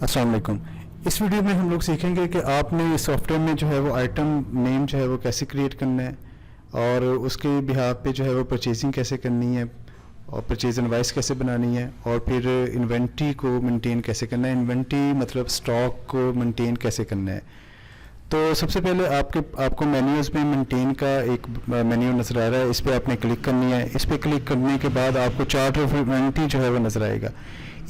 अस्सलाम वालेकुम। इस वीडियो में हम लोग सीखेंगे कि आपने इस सॉफ्टवेयर में जो है वो आइटम नेम जो है वो कैसे क्रिएट करना है और उसके बिहाफ पे जो है वो परचेजिंग कैसे करनी है और परचेज इनवॉइस कैसे बनानी है और फिर इन्वेंट्री को मेंटेन कैसे करना है। इन्वेंट्री मतलब स्टॉक को मेंटेन कैसे करना है। तो सबसे पहले आपको मेन्यूज़ में मेंटेन का एक मेन्यू नज़र आ रहा है, इस पर आपने क्लिक करनी है। इस पर क्लिक करने के बाद आपको चार्ट ऑफ इन्वेंट्री जो है वो नज़र आएगा।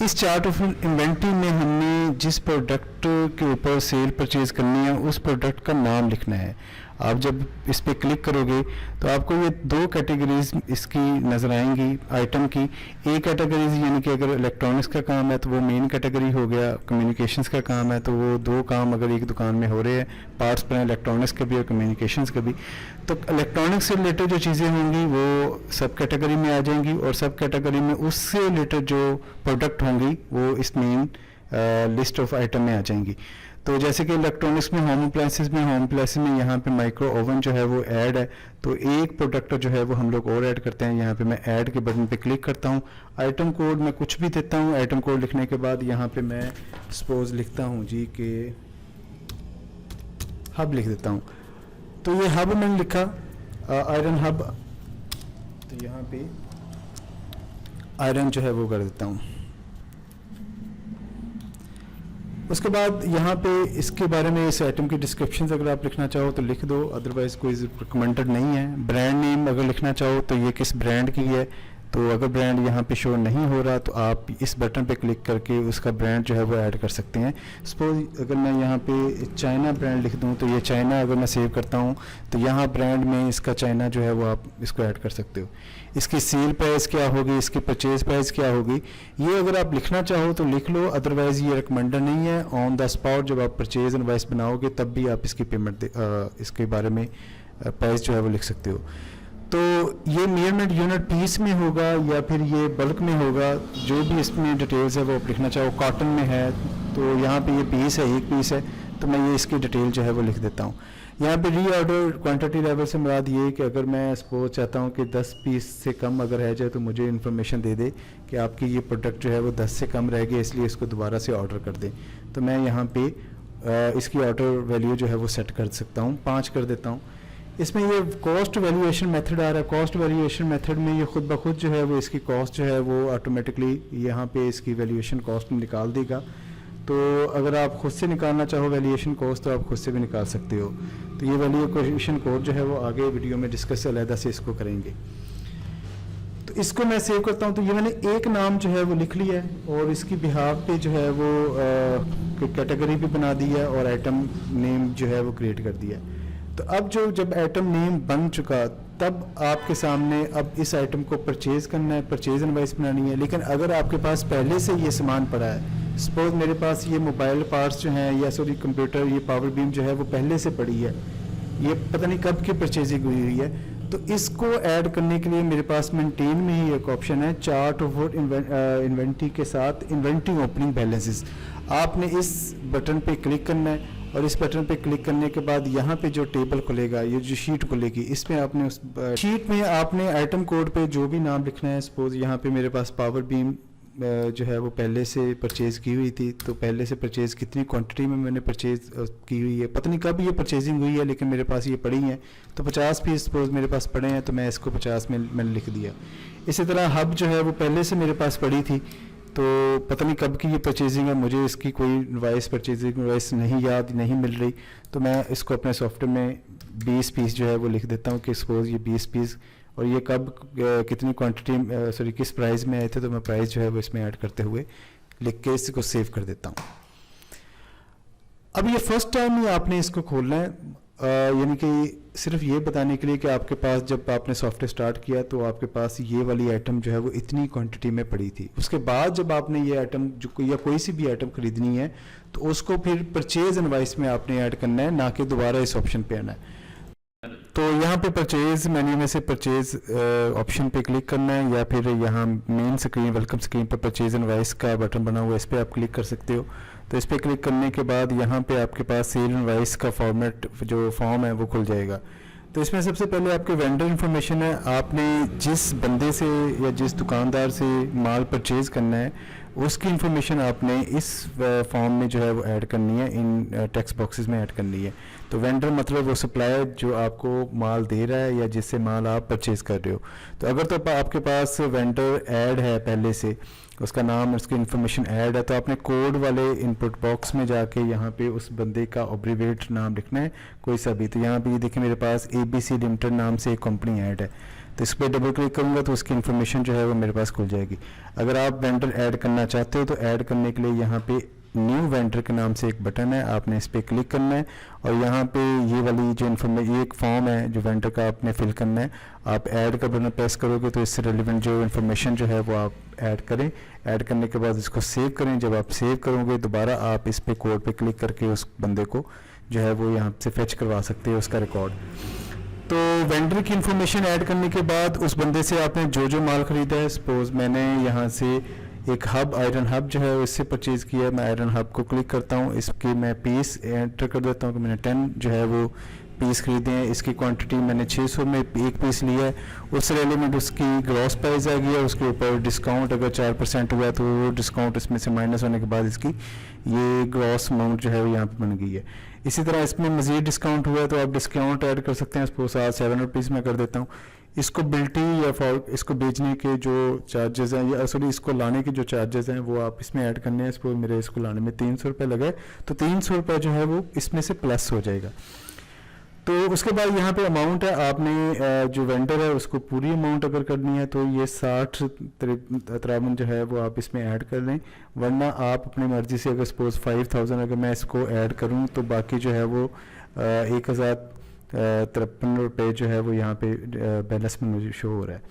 इस चार्ट ऑफ इन्वेंट्री में हमने जिस प्रोडक्ट के ऊपर सेल परचेज करनी है उस प्रोडक्ट का नाम लिखना है। आप जब इस पर क्लिक करोगे तो आपको ये दो कैटेगरीज इसकी नज़र आएंगी आइटम की। एक कैटेगरीज यानी कि अगर इलेक्ट्रॉनिक्स का काम है तो वो मेन कैटेगरी हो गया, कम्युनिकेशंस का काम है तो वो दो काम अगर एक दुकान में हो रहे हैं, पार्ट्स पर इलेक्ट्रॉनिक्स का भी और कम्युनिकेशंस का भी, तो इलेक्ट्रॉनिक्स से रिलेटेड जो चीज़ें होंगी वो सब कैटेगरी में आ जाएंगी और सब कैटेगरी में उससे रिलेटेड जो प्रोडक्ट होंगी वो इस मेन लिस्ट ऑफ आइटम में आ जाएंगी। तो जैसे कि इलेक्ट्रॉनिक्स में होम अप्लायंसेस में यहाँ पे माइक्रो ओवन जो है वो ऐड है, तो एक प्रोडक्ट जो है वो हम लोग और ऐड करते हैं। यहाँ पे मैं ऐड के बटन पे क्लिक करता हूँ, आइटम कोड मैं कुछ भी देता हूँ। आइटम कोड लिखने के बाद यहाँ पे मैं सपोज लिखता हूँ जी कि हब लिख देता हूँ। तो ये हब मैंने लिखा आयरन हब, तो यहाँ पे आयरन जो है वो कर देता हूँ। उसके बाद यहाँ पे इसके बारे में इस आइटम की डिस्क्रिप्शन अगर आप लिखना चाहो तो लिख दो, अदरवाइज कोई रिकमेंडेड नहीं है। ब्रांड नेम अगर लिखना चाहो तो ये किस ब्रांड की है, तो अगर ब्रांड यहाँ पे शो नहीं हो रहा तो आप इस बटन पे क्लिक करके उसका ब्रांड जो है वो ऐड कर सकते हैं। सपोज अगर मैं यहाँ पे चाइना ब्रांड लिख दूँ तो ये चाइना अगर मैं सेव करता हूँ तो यहाँ ब्रांड में इसका चाइना जो है वो आप इसको ऐड कर सकते हो। इसकी सेल प्राइस क्या होगी, इसकी परचेज प्राइस क्या होगी, ये अगर आप लिखना चाहो तो लिख लो, अदरवाइज़ ये रिकमेंडेड नहीं है। ऑन द स्पॉट जब आप परचेज इनवॉइस बनाओगे तब भी आप इसकी पेमेंट इसके बारे में प्राइस जो है वो लिख सकते हो। तो ये मेजरमेंट यूनिट पीस में होगा या फिर ये बल्क में होगा, जो भी इसमें डिटेल्स है वो आप लिखना चाहो। कॉटन में है तो यहाँ पे ये पीस है, एक पीस है, तो मैं ये इसकी डिटेल जो है वो लिख देता हूँ। यहाँ पे री ऑर्डर क्वांटिटी लेवल से मुराद ये कि अगर मैं सपोज चाहता हूँ कि 10 पीस से कम अगर रह जाए तो मुझे इन्फॉर्मेशन दे दे कि आपकी ये प्रोडक्ट जो है वो 10 से कम रह गया, इसलिए इसको दोबारा से ऑर्डर कर दें। तो मैं यहाँ पे इसकी ऑर्डर वैल्यू जो है वो सेट कर सकता हूँ, 5 कर देता हूँ। इसमें ये कॉस्ट वैल्यूएशन मेथड आ रहा है। कॉस्ट वैल्यूएशन मेथड में ये खुद ब खुद जो है वो इसकी कॉस्ट जो है वो ऑटोमेटिकली यहाँ पे इसकी वैल्यूएशन कॉस्ट निकाल देगा। तो अगर आप खुद से निकालना चाहो वैल्यूएशन कॉस्ट तो आप खुद से भी निकाल सकते हो। तो ये वैल्यूएशन कोड जो है वो आगे वीडियो में डिस्कस अलहदा से इसको करेंगे। तो इसको मैं सेव करता हूँ। तो ये मैंने एक नाम जो है वो लिख लिया है और इसकी बिहाफ पे जो है वो कैटेगरी भी बना दी है और आइटम नेम जो है वो क्रिएट कर दिया है। तो अब जब आइटम नेम बन चुका तब आपके सामने अब इस आइटम को परचेज करना है, परचेज इनवॉइस बनानी है। लेकिन अगर आपके पास पहले से ये सामान पड़ा है, सपोज मेरे पास ये मोबाइल पार्ट्स जो हैं या सॉरी कंप्यूटर, ये पावर बीम जो है वो पहले से पड़ी है, ये पता नहीं कब की परचेजिंग हुई है, तो इसको ऐड करने के लिए मेरे पास मेंटेन में ही एक ऑप्शन है, चार्ट ऑफ इन्वेंट्री के साथ इन्वेंट्री ओपनिंग बैलेंसेस। आपने इस बटन पे क्लिक करना है और इस बटन पे क्लिक करने के बाद यहाँ पे जो टेबल खुलेगा, ये जो शीट खुलेगी, इसमें आपने उस शीट में आपने आइटम कोड पे जो भी नाम लिखना है। सपोज यहाँ पे मेरे पास पावर बीम जो है वो पहले से परचेज़ की हुई थी, तो पहले से परचेज़ कितनी क्वांटिटी में मैंने परचेज़ की हुई है, पता नहीं कब ये परचेजिंग हुई है, लेकिन मेरे पास ये पड़ी हैं। तो 50 पीस सपोज मेरे पास पड़े हैं तो मैं इसको 50 में मैंने लिख दिया। इसी तरह हब जो है वो पहले से मेरे पास पड़ी थी, तो पता नहीं कब की ये परचेजिंग है, मुझे इसकी कोई इनवॉइस परचेजिंग इनवॉइस नहीं मिल रही, तो मैं इसको अपने सॉफ्टवेयर में 20 पीस जो है वो लिख देता हूँ कि सपोज ये 20 पीस और ये कब कितनी क्वांटिटी सॉरी किस प्राइस में आए थे, तो मैं प्राइस जो है वो इसमें ऐड करते हुए लिख के इसको सेव कर देता हूँ। अब ये फर्स्ट टाइम ही आपने इसको खोलना है, यानी कि सिर्फ ये बताने के लिए कि आपके पास जब आपने सॉफ्टवेयर स्टार्ट किया तो आपके पास ये वाली आइटम जो है वो इतनी क्वांटिटी में पड़ी थी। उसके बाद जब आपने ये आइटम या कोई सी भी आइटम खरीदनी है तो उसको फिर परचेज इनवॉइस में आपने ऐड करना है, ना कि दोबारा इस ऑप्शन पे आना है। तो यहाँ पे परचेज मेन्यू में से परचेज ऑप्शन पे क्लिक करना है या फिर यहाँ मेन स्क्रीन वेलकम स्क्रीन पर परचेज इनवॉइस का बटन बना हुआ है, इस पर आप क्लिक कर सकते हो। तो इस पर क्लिक करने के बाद यहाँ पे आपके पास सेल इनवॉइस का फॉर्मेट जो फॉर्म है वो खुल जाएगा। तो इसमें सबसे पहले आपके वेंडर इन्फॉर्मेशन है, आपने जिस बंदे से या जिस दुकानदार से माल परचेज करना है उसकी इन्फॉर्मेशन आपने इस फॉर्म में जो है वो ऐड करनी है, इन टेक्स्ट बॉक्सेस में ऐड करनी है। तो वेंडर मतलब वो सप्लायर जो आपको माल दे रहा है या जिससे माल आप परचेज़ कर रहे हो। तो अगर तो आपके पास वेंडर ऐड है पहले से, उसका नाम उसकी इन्फॉर्मेशन ऐड है, तो आपने कोड वाले इनपुट बॉक्स में जाके यहाँ पे उस बंदे का ऑब्रिवेट नाम लिखना है कोई सा भी। तो यहाँ पे ये देखिए मेरे पास ABC लिमिटेड नाम से एक कंपनी ऐड है, तो इस पर डबल क्लिक करूँगा तो उसकी इन्फॉर्मेशन जो है वो मेरे पास खुल जाएगी। अगर आप वेंडर ऐड करना चाहते हो तो ऐड करने के लिए यहाँ पे न्यू वेंडर के नाम से एक बटन है, आपने इस पर क्लिक करना है और यहाँ पे ये वाली जो इन्फॉर्मेशन, ये एक फॉर्म है जो वेंडर का आपने फिल करना है। आप ऐड का बटन प्रेस करोगे तो इससे रिलेवेंट जो इन्फॉर्मेशन जो है वो आप ऐड करें। ऐड करने के बाद इसको सेव करें। जब आप सेव करोगे दोबारा आप इस पे कोड पे क्लिक करके उस बंदे को जो है वो यहाँ से फेच करवा सकते हो उसका रिकॉर्ड। तो वेंडर की इन्फॉर्मेशन ऐड करने के बाद उस बंदे से आपने जो जो माल खरीदा है, सपोज मैंने यहाँ से एक हब, आयरन हब जो है इससे परचेज़ किया है, मैं आयरन हब को क्लिक करता हूँ, इसके मैं पीस एंटर कर देता हूँ कि मैंने 10 जो है वो पीस खरीदे हैं। इसकी क्वांटिटी मैंने 600 में एक पीस लिया है। उस एलिमेंट उसकी ग्रॉस प्राइस आ गया, उसके ऊपर डिस्काउंट अगर 4% हुआ तो वो डिस्काउंट इसमें से माइनस होने के बाद इसकी ये ग्रॉस अमाउंट जो है वो यहाँ पे बन गई है। इसी तरह इसमें मज़ीद डिस्काउंट हुआ है तो आप डिस्काउंट ऐड कर सकते हैं। सपोज आज 7 रुपीज़ में कर देता हूँ। इसको बिल्टी या फॉर इसको बेचने के जो चार्जेस हैं या सॉरी इसको लाने के जो चार्जेस हैं वो आप इसमें ऐड करने हैं। सपोज मेरे इसको लाने में 300 रुपये लगे तो 300 रुपये जो है वो इसमें से प्लस हो जाएगा। तो उसके बाद यहाँ पे अमाउंट है, आपने जो वेंडर है उसको पूरी अमाउंट अगर करनी है तो ये 60 53 जो है वो आप इसमें ऐड कर लें, वरना आप अपनी मर्ज़ी से अगर सपोज 5000 अगर मैं इसको ऐड करूँ तो बाकी जो है वो 1053 रुपये जो है वो यहाँ पे बैलेंस में मुझे शो हो रहा है।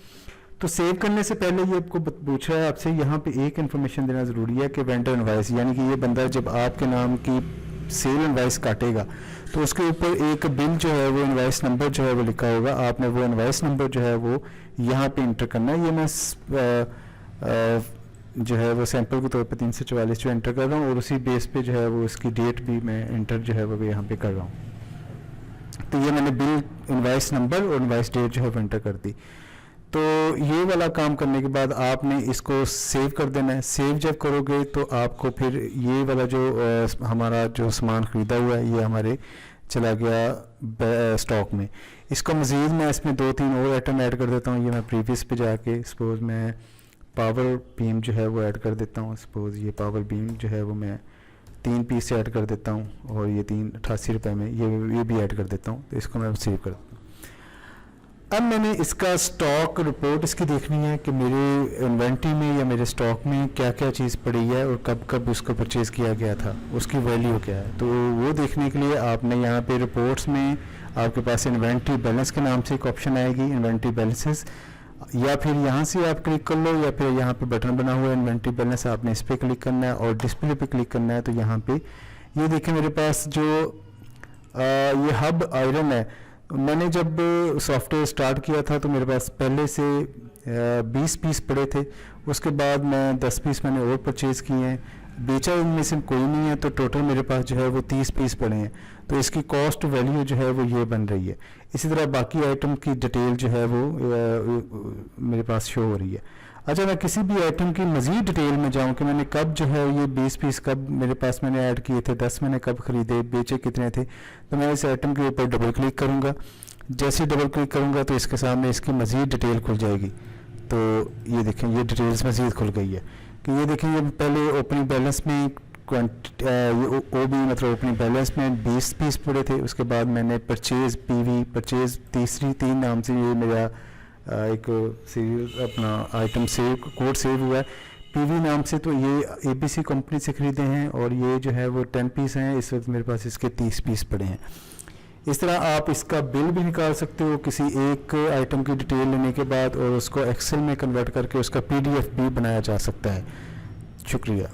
तो सेव करने से पहले ये आपको पूछ रहा है आपसे यहाँ पे एक इन्फॉर्मेशन देना ज़रूरी है कि वेंडर इनवॉइस, यानी कि ये बंदा जब आपके नाम की सेल इनवॉइस काटेगा तो उसके ऊपर एक बिल जो है वो इनवॉइस नंबर जो है वो लिखा होगा। आपने वो इनवॉइस नंबर जो है वो यहाँ पे इंटर करना है। ये मैं जो है वो सैंपल के तौर पे 344 जो एंटर कर रहा हूँ और उसी बेस पे जो है वो इसकी डेट भी मैं एंटर जो है वो यहाँ पे कर रहा हूँ। तो ये मैंने बिल, इनवॉइस नंबर और इनवॉइस डेट जो है वो एंटर कर दी। तो ये वाला काम करने के बाद आपने इसको सेव कर देना है। सेव जब करोगे तो आपको फिर ये वाला जो हमारा जो सामान ख़रीदा हुआ है ये हमारे चला गया स्टॉक में। इसको मज़ीद मैं इसमें 2-3 और आइटम ऐड कर देता हूँ। ये मैं प्रीवियस पे जाके सपोज़ मैं पावर बीम जो है वो ऐड कर देता हूँ। सपोज़ ये पावर बीम जो है वो मैं 3 पीस ऐड कर देता हूँ और ये 88 रुपये में ये भी ऐड कर देता हूँ। तो इसको मैं सेव कर देता हूँ। अब मैंने इसका स्टॉक रिपोर्ट इसकी देखनी है कि मेरे इन्वेंट्री में या मेरे स्टॉक में क्या क्या चीज़ पड़ी है और कब कब उसको परचेज़ किया गया था, उसकी वैल्यू क्या है। तो वो देखने के लिए आपने यहाँ पे रिपोर्ट्स में आपके पास इन्वेंट्री बैलेंस के नाम से एक ऑप्शन आएगी, इन्वेंट्री बैलेंसेस, या फिर यहाँ से आप क्लिक कर लो या फिर यहाँ पे बटन बना हुआ है इन्वेंट्री बैलेंस, आपने इस पर क्लिक करना है और डिस्प्ले पे क्लिक करना है। तो यहाँ पे ये देखिए मेरे पास जो ये हब आयरन है, मैंने जब सॉफ्टवेयर स्टार्ट किया था तो मेरे पास पहले से 20 पीस पड़े थे। उसके बाद मैं 10 पीस मैंने और परचेज़ किए हैं, बेचा इनमें से कोई नहीं है, तो टोटल मेरे पास जो है वो 30 पीस पड़े हैं। तो इसकी कॉस्ट वैल्यू जो है वो ये बन रही है। इसी तरह बाकी आइटम की डिटेल जो है वो मेरे पास शो हो रही है। अच्छा, मैं किसी भी आइटम की मज़ीद डिटेल में जाऊं कि मैंने कब जो है ये 20 पीस कब मेरे पास मैंने ऐड किए थे, 10 मैंने कब ख़रीदे, बेचे कितने थे, तो मैं इस आइटम के ऊपर डबल क्लिक करूँगा। जैसे डबल क्लिक करूँगा तो इसके सामने इसकी मज़ीद डिटेल खुल जाएगी। तो ये देखें ये डिटेल्स मज़ीद खुल गई है कि ये देखें ये पहले ओपनिंग बैलेंस में ओ बी मतलब ओपनिंग बैलेंस में 20 पीस पड़े थे। उसके बाद मैंने परचेज़ PV परचेज़ 3 नाम से ये मेरा एक सीरियल अपना आइटम सेव कोड सेव हुआ है PV नाम से। तो ये ABC कंपनी से ख़रीदे हैं और ये जो है वो 10 पीस हैं। इस वक्त मेरे पास इसके 30 पीस पड़े हैं। इस तरह आप इसका बिल भी निकाल सकते हो किसी एक आइटम की डिटेल लेने के बाद और उसको एक्सेल में कन्वर्ट करके उसका PDF भी बनाया जा सकता है। शुक्रिया।